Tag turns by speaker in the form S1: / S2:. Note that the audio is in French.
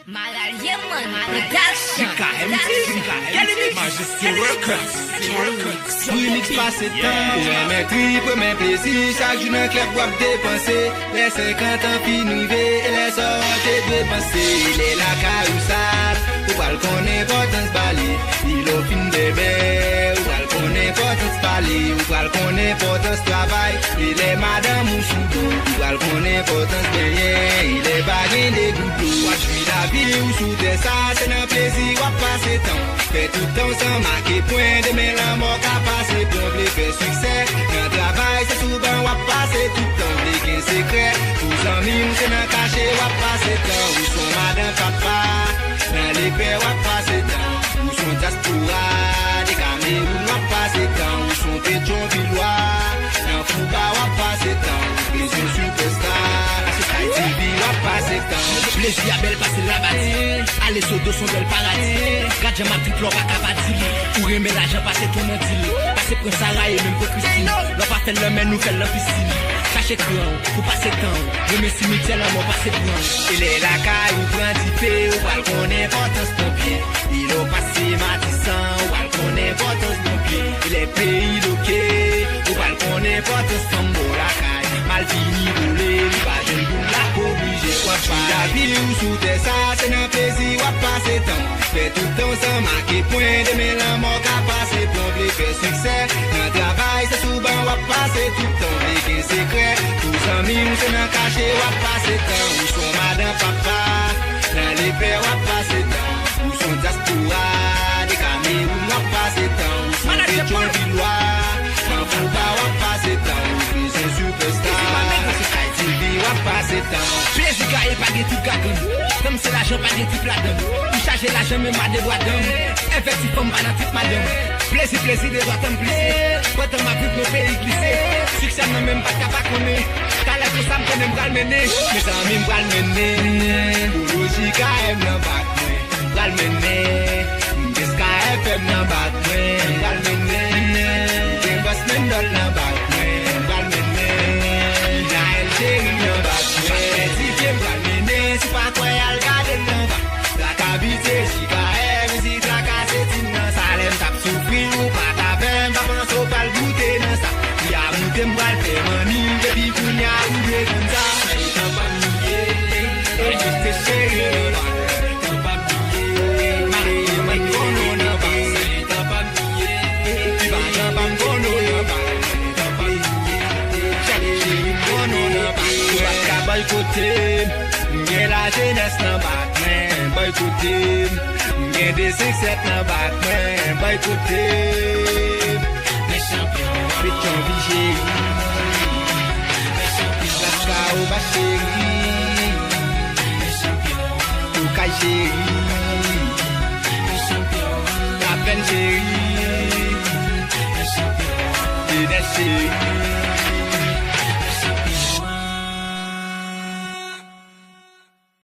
S1: Majesty Records.
S2: Remix passé temps, mes tripes, mes plaisirs, chaque jour un club wap dépenser. Les 50 ans finivés, les sorties dépenser. Il est la carousade, ou pas le connaît potence balé. Il au fin de baie, ou pas le connaît potence balé. Ou pas le connaît potence travail. Il est madame ou soudou, ou pas le connaît potence bien. Il est bagué des gouttes. Moi je suis la vie ou sous des ça, c'est un plaisir, wap passer temps. Fait tout temps sans marquer point de mes la mort qu'a passé pour les faire succès. Un travail c'est souvent wap passer tout temps. Les gains secrets, tous amis c'est dans caché wap passer temps. Où sont madame papa, dans les pères wap passer temps. Où sont diaspora, des Cameroun wap passer temps. Où sont Pétionvillois, dans Fouba wap passer temps. Les yeux superstars, c'est TV wap passer temps.
S3: Plaisir à belle passer la bâtie. Allez sur dos son bel paradis. Gadja ma petite l'on va cabati. Ou remet l'argent passer ton mentil. Passer pour Sarah et même pour Christine. L'on pas fait le même nous fait la piscine. Caché cran, pour passer temps. Remet cimetière là, mon passé blanc.
S2: Il est la caille ou grandifé. Ou pas connaît potence pompier. Il a passé matissant. Ou pas connaît potence pompier. Il est pays loqué. Ou pas connaît potence tambo la caille. Mal fini roulé. Il va jeune pour la obligé. La vie ou sous tes ça, c'est un plaisir à passer temps. Fait tout temps sans marquer point de mes la mort qu'à passer pour les faire succès. Un travail c'est souvent à passer tout temps. Les gains secrets, tous amis c'est un cachet à passer temps. Où sont madame papa, dans les pères à passer temps. Où sont diaspora, des Cameroun à passer temps. Où sont Pétionvillois, dans Fouba à passer temps. Où sont superstars, TV à passer temps.
S3: Plaisir gars et pas des types gagons. Comme c'est l'argent, pas des types là-dedans. Ou charger l'argent, même à des doigts d'homme. Investi comme pas dans type madame. Plaisir, plaisir, des doigts d'homme glisser. Quand on m'a vu nos pays glisser. Succès, non, même pas qu'à pas connaître. T'as l'air que ça me connaît, m'bral mener.
S2: Mes amis m'bral mener. Pour logique, aime n'en bat, m'bral mener. M'besca FM n'en bat, m'bral mener. Investment dans n'en bat, m'bral mener. Naël chéri n'en bat, c'est pas toi y'a le garder l'en bas. La cavité, chica, visite la cassetine dans ça. L'aime tape souffrir ou pas ta veine. Va penser au pal goûter dans ça. Y'a mouté m'bral fait mani. Depuis qu'on y a oublié comme ça. Il t'en pas m'oublier. Et juste chéri l'en bas. T'en pas m'oublier. Marie, m'a kono l'en bas. Il t'en pas m'oublier. Tu vas t'en pas m'kono l'en bas. T'en pas m'oublier. Chéri, kono l'en bas. Tu vas t'en boycotter. M'gè la jeunesse nan bak men, boykote. M'gè des succès nan bak men, boykote. Les champions, pétion vi chéri. Les champions, la kao ba chéri. Les champions, ou kay chéri. Les champions, la peine chéri. Les champions, des chéri.